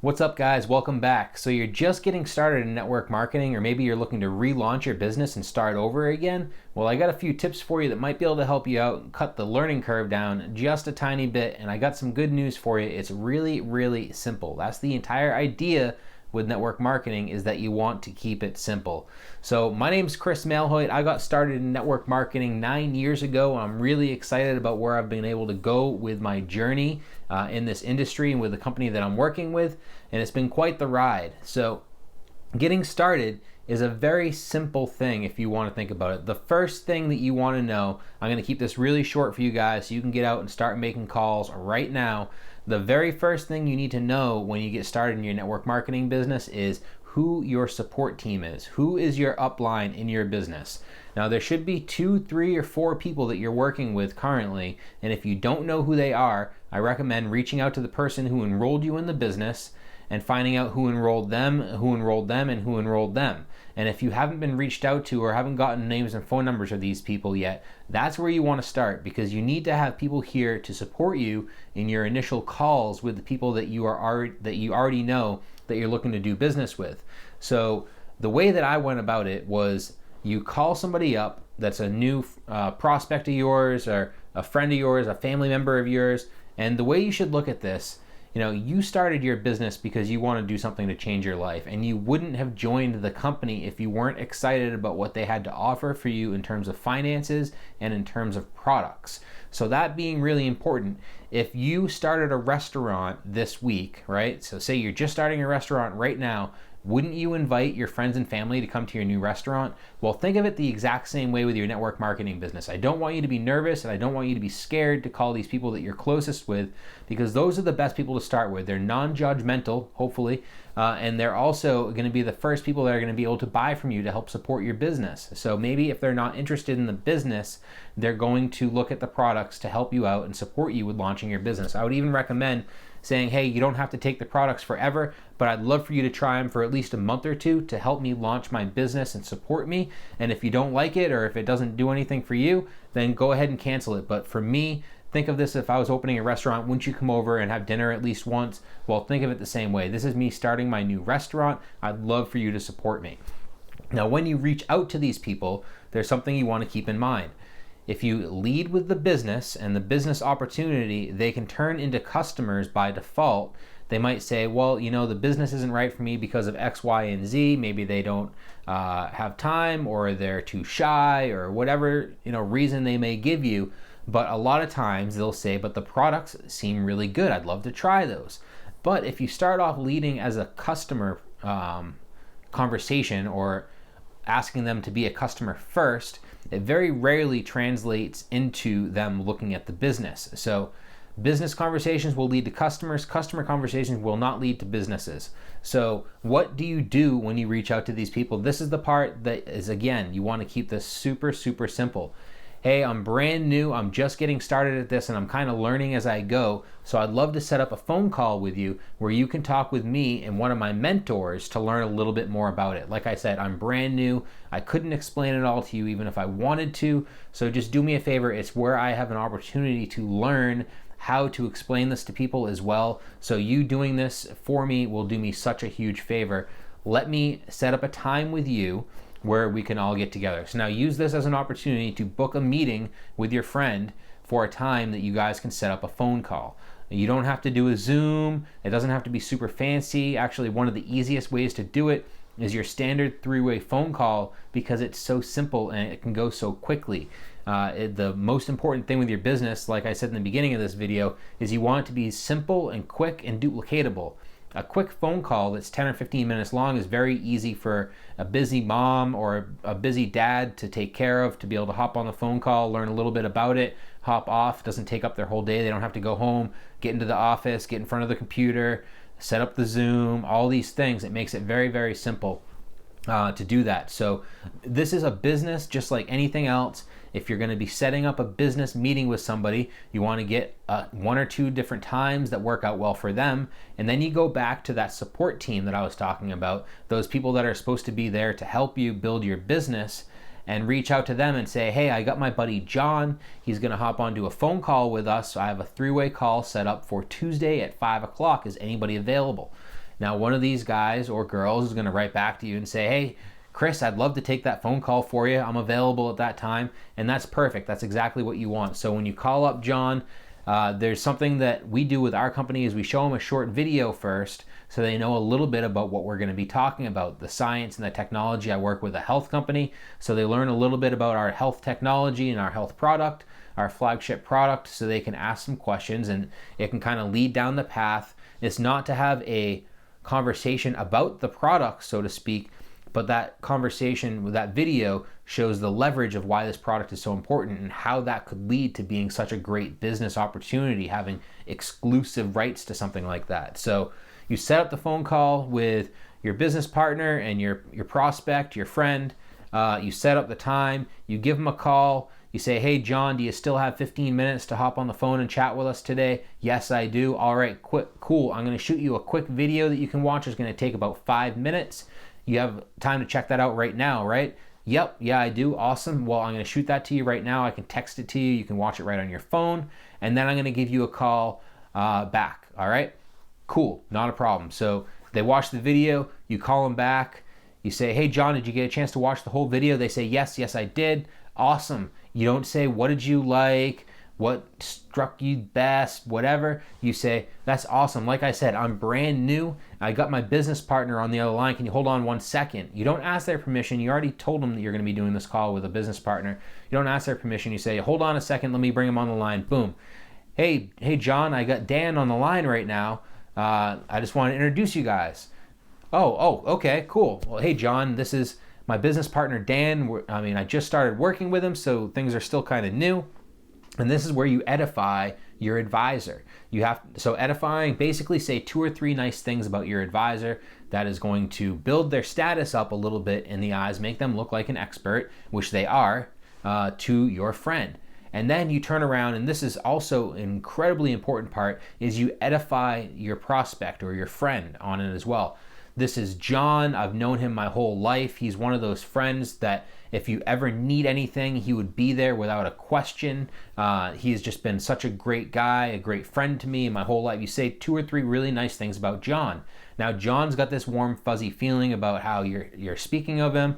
What's up, guys? Welcome back. So you're just getting started in network marketing, or maybe you're looking to relaunch your business and start over again? Well, I got a few tips for you that might be able to help you out and cut the learning curve down just a tiny bit, and I got some good news for you. It's really simple. That's the entire idea with network marketing, is that you want to keep it simple. So my name's Chris Malhoit. I got started in network marketing 9 years ago. I'm really excited about where I've been able to go with my journey in this industry and with the company that I'm working with, and it's been quite the ride. So getting started is a very simple thing if you want to think about it. The first thing that you want to know, I'm going to keep this really short for you guys so you can get out and start making calls right now. The very first thing you need to know when you get started in your network marketing business is who your support team is. Who is your upline in your business? Now, there should be 2, 3, or 4 people that you're working with currently, and if you don't know who they are, I recommend reaching out to the person who enrolled you in the business and finding out who enrolled them, and who enrolled them. And if you haven't been reached out to or haven't gotten names and phone numbers of these people yet, that's where you want to start, because you need to have people here to support you in your initial calls with the people that you already know that you're looking to do business with. So the way that I went about it was, you call somebody up that's a new prospect of yours, or a friend of yours, a family member of yours, and the way you should look at this, you started your business because you want to do something to change your life, and you wouldn't have joined the company if you weren't excited about what they had to offer for you in terms of finances and in terms of products. So that being really important, if you started a restaurant this week, right? So say you're just starting a restaurant right now, wouldn't you invite your friends and family to come to your new restaurant? Well, think of it the exact same way with your network marketing business. I don't want you to be nervous, and I don't want you to be scared to call these people that you're closest with, because those are the best people to start with. They're non-judgmental, hopefully, and they're also going to be the first people that are going to be able to buy from you to help support your business. So maybe if they're not interested in the business, they're going to look at the products to help you out and support you with launching your business. I would even recommend saying, hey, you don't have to take the products forever, but I'd love for you to try them for at least a month or two to help me launch my business and support me. And if you don't like it, or if it doesn't do anything for you, then go ahead and cancel it. But for me, think of this: if I was opening a restaurant, wouldn't you come over and have dinner at least once? Well, think of it the same way. This is me starting my new restaurant. I'd love for you to support me. Now, when you reach out to these people, there's something you want to keep in mind. If you lead with the business and the business opportunity, they can turn into customers by default. They might say, well, the business isn't right for me because of X, Y, and Z. Maybe they don't have time, or they're too shy, or whatever reason they may give you. But a lot of times they'll say, but the products seem really good. I'd love to try those. But if you start off leading as a customer conversation, or asking them to be a customer first, it very rarely translates into them looking at the business. So business conversations will lead to customers. Customer conversations will not lead to businesses. So what do you do when you reach out to these people? This is the part that is, again, you want to keep this super simple. Hey, I'm brand new, I'm just getting started at this, and I'm kind of learning as I go, so I'd love to set up a phone call with you where you can talk with me and one of my mentors to learn a little bit more about it. Like I said, I'm brand new. I couldn't explain it all to you even if I wanted to, so just do me a favor. It's where I have an opportunity to learn how to explain this to people as well, so you doing this for me will do me such a huge favor. Let me set up a time with you where we can all get together. So now use this as an opportunity to book a meeting with your friend for a time that you guys can set up a phone call. You don't have to do a Zoom. It doesn't have to be super fancy. Actually, one of the easiest ways to do it is your standard 3-way phone call, because it's so simple and it can go so quickly. The most important thing with your business, like I said in the beginning of this video, is you want it to be simple and quick and duplicatable. A quick phone call that's 10 or 15 minutes long is very easy for a busy mom or a busy dad to take care of, to be able to hop on the phone call, learn a little bit about it, hop off. It doesn't take up their whole day. They don't have to go home, get into the office, get in front of the computer, set up the Zoom, all these things. It makes it very simple to do that. So this is a business just like anything else. If you're going to be setting up a business meeting with somebody, you want to get 1 or 2 different times that work out well for them. And then you go back to that support team that I was talking about, those people that are supposed to be there to help you build your business, and reach out to them and say, hey, I got my buddy John. He's going to hop onto a phone call with us. So I have a 3-way call set up for Tuesday at 5 o'clock. Is anybody available? Now, one of these guys or girls is going to write back to you and say, hey, Chris, I'd love to take that phone call for you. I'm available at that time. And that's perfect. That's exactly what you want. So when you call up John, there's something that we do with our company is we show them a short video first so they know a little bit about what we're going to be talking about, the science and the technology. I work with a health company, so they learn a little bit about our health technology and our health product, our flagship product, so they can ask some questions and it can kind of lead down the path. It's not to have a conversation about the product, so to speak, but that conversation with that video shows the leverage of why this product is so important and how that could lead to being such a great business opportunity, having exclusive rights to something like that. So you set up the phone call with your business partner and your prospect, your friend. You set up the time, you give them a call. You say, hey, John, do you still have 15 minutes to hop on the phone and chat with us today? Yes, I do. All right, cool. I'm going to shoot you a quick video that you can watch. It's going to take about 5 minutes. You have time to check that out right now, right? Yep, yeah, I do. Awesome. Well, I'm going to shoot that to you right now. I can text it to you. You can watch it right on your phone. And then I'm going to give you a call back. All right? Cool. Not a problem. So they watch the video. You call them back. You say, hey, John, did you get a chance to watch the whole video? They say, yes, I did. Awesome. You don't say, what did you like? What struck you best? Whatever. You say, that's awesome. Like I said, I'm brand new. I got my business partner on the other line. Can you hold on 1 second? You don't ask their permission. You already told them that you're going to be doing this call with a business partner. You don't ask their permission. You say, hold on a second. Let me bring him on the line. Boom. Hey, John, I got Dan on the line right now. I just want to introduce you guys. Oh, okay, cool. Well, hey, John, this is my business partner, Dan. I just started working with him, so things are still kind of new. And this is where you edify your advisor. So edifying, basically say 2 or 3 nice things about your advisor that is going to build their status up a little bit in the eyes, make them look like an expert, which they are, to your friend. And then you turn around, and this is also an incredibly important part, is you edify your prospect or your friend on it as well. This is John. I've known him my whole life. He's one of those friends that if you ever need anything, he would be there without a question. He has just been such a great guy, a great friend to me my whole life. You say 2 or 3 really nice things about John. Now, John's got this warm, fuzzy feeling about how you're speaking of him.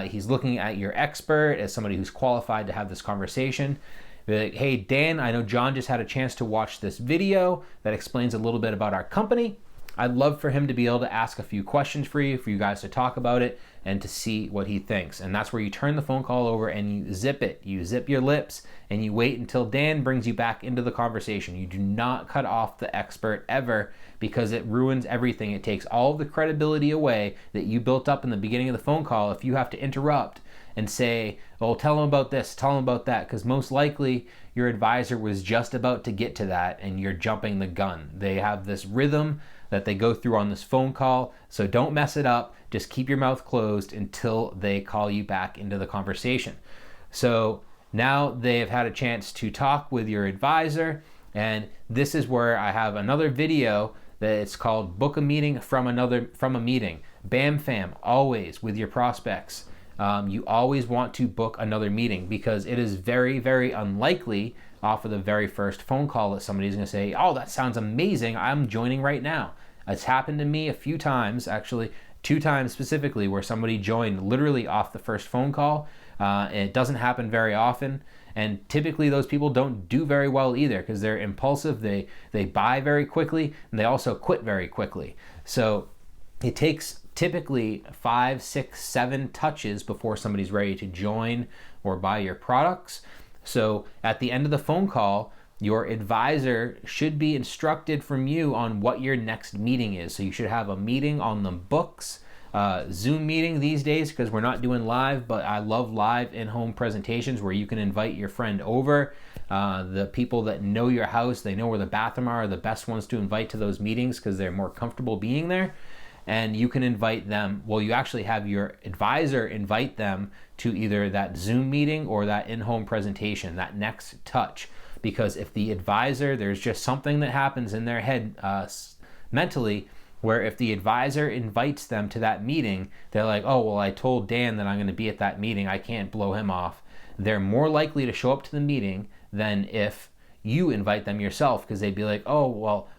He's looking at your expert as somebody who's qualified to have this conversation. Be like, hey, Dan, I know John just had a chance to watch this video that explains a little bit about our company. I'd love for him to be able to ask a few questions for you guys to talk about it and to see what he thinks. And that's where you turn the phone call over and you zip it. You zip your lips and you wait until Dan brings you back into the conversation. You do not cut off the expert ever because it ruins everything. It takes all of the credibility away that you built up in the beginning of the phone call if you have to interrupt and say, oh, tell him about this, tell him about that, because most likely your advisor was just about to get to that and you're jumping the gun. They have this rhythm that they go through on this phone call, so don't mess it up. Just keep your mouth closed until they call you back into the conversation. So now they've had a chance to talk with your advisor, and this is where I have another video that it's called Book a Meeting from a Meeting. Bam fam, always with your prospects. You always want to book another meeting because it is very, very unlikely off of the very first phone call that somebody's going to say, oh, that sounds amazing. I'm joining right now. It's happened to me a few times, actually 2 times specifically, where somebody joined literally off the first phone call. And it doesn't happen very often. And typically those people don't do very well either because they're impulsive. They buy very quickly and they also quit very quickly. So it takes typically 5, 6, 7 touches before somebody's ready to join or buy your products. So at the end of the phone call, your advisor should be instructed from you on what your next meeting is. So you should have a meeting on the books, Zoom meeting these days because we're not doing live, but I love live in-home presentations where you can invite your friend over. The people that know your house, they know where the bathroom are the best ones to invite to those meetings because they're more comfortable being there. And you can invite them, well, you actually have your advisor invite them to either that Zoom meeting or that in-home presentation, that next touch. Because if the advisor, there's just something that happens in their head mentally, where if the advisor invites them to that meeting, they're like, oh, well, I told Dan that I'm going to be at that meeting. I can't blow him off. They're more likely to show up to the meeting than if you invite them yourself because they'd be like, oh, well,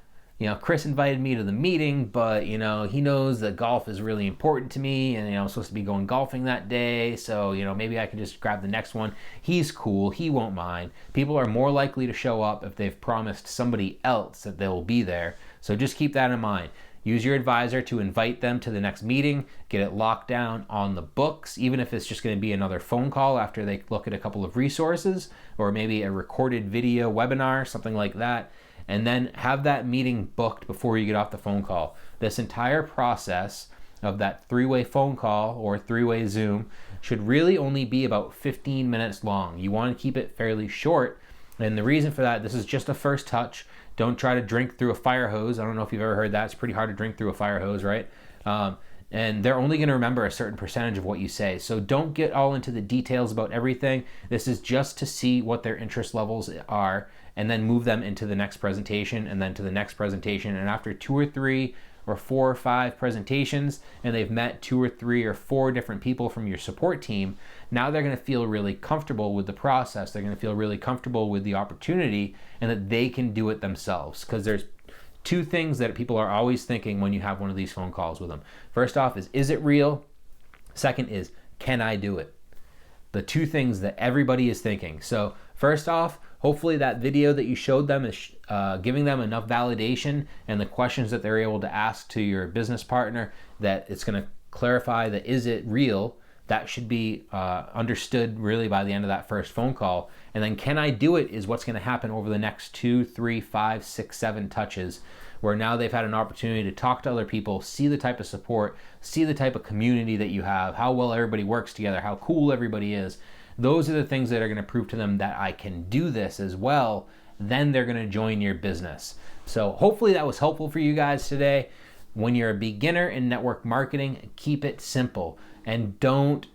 Chris invited me to the meeting, but, he knows that golf is really important to me, and, I'm supposed to be going golfing that day, so, maybe I can just grab the next one. He's cool. He won't mind. People are more likely to show up if they've promised somebody else that they'll be there. So just keep that in mind. Use your advisor to invite them to the next meeting, get it locked down on the books, even if it's just going to be another phone call after they look at a couple of resources, or maybe a recorded video webinar, something like that. And then have that meeting booked before you get off the phone call. This entire process of that 3-way phone call or 3-way Zoom should really only be about 15 minutes long. You want to keep it fairly short. And the reason for that, this is just a first touch. Don't try to drink through a fire hose. I don't know if you've ever heard that. It's pretty hard to drink through a fire hose, right? And they're only going to remember a certain percentage of what you say. So don't get all into the details about everything. This is just to see what their interest levels are, and then move them into the next presentation, and then to the next presentation. And after 2 or 3 or 4 or 5 presentations, and they've met 2 or 3 or 4 different people from your support team, now they're going to feel really comfortable with the process. They're going to feel really comfortable with the opportunity, and that they can do it themselves. Because there's 2 things that people are always thinking when you have one of these phone calls with them. First off is it real? Second is, can I do it? The 2 things that everybody is thinking. So first off, hopefully that video that you showed them is giving them enough validation, and the questions that they're able to ask to your business partner, that it's going to clarify that is it real. That should be understood really by the end of that first phone call. And then can I do it is what's going to happen over the next 2, 3, 5, 6, 7 touches, where now they've had an opportunity to talk to other people, see the type of support, see the type of community that you have, how well everybody works together, how cool everybody is. Those are the things that are going to prove to them that I can do this as well. Then they're going to join your business. So hopefully that was helpful for you guys today. When you're a beginner in network marketing, keep it simple, and don't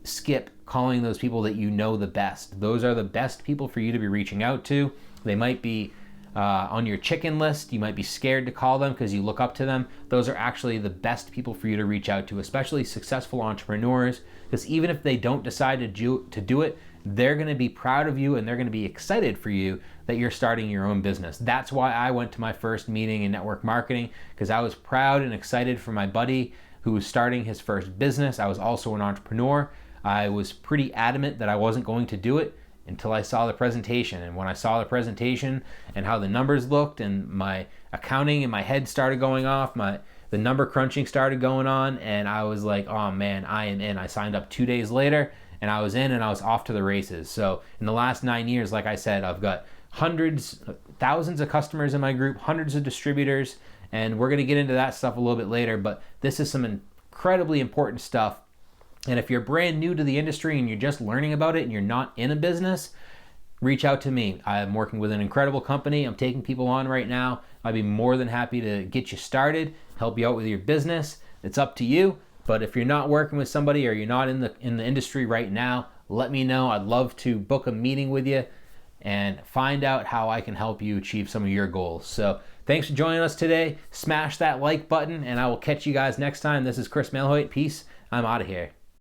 skip calling those people that you know the best. Those are the best people for you to be reaching out to. They might be on your chicken list. You might be scared to call them because you look up to them. Those are actually the best people for you to reach out to, especially successful entrepreneurs, because even if they don't decide to do it, they're going to be proud of you, and they're going to be excited for you that you're starting your own business. That's why I went to my first meeting in network marketing, because I was proud and excited for my buddy who was starting his first business. I was also an entrepreneur. I was pretty adamant that I wasn't going to do it until I saw the presentation. And when I saw the presentation and how the numbers looked, and my accounting in my head started going off, the number crunching started going on, and I was like, oh man, I am in. I signed up 2 days later, and I was in, and I was off to the races. So in the last 9 years, like I said, I've got hundreds, thousands of customers in my group, hundreds of distributors, and we're going to get into that stuff a little bit later, but this is some incredibly important stuff. And if you're brand new to the industry and you're just learning about it and you're not in a business, reach out to me. I'm working with an incredible company. I'm taking people on right now. I'd be more than happy to get you started, help you out with your business. It's up to you. But if you're not working with somebody, or you're not in the industry right now, let me know. I'd love to book a meeting with you and find out how I can help you achieve some of your goals. So thanks for joining us today. Smash that like button, and I will catch you guys next time. This is Chris Malhoit. Peace. I'm out of here.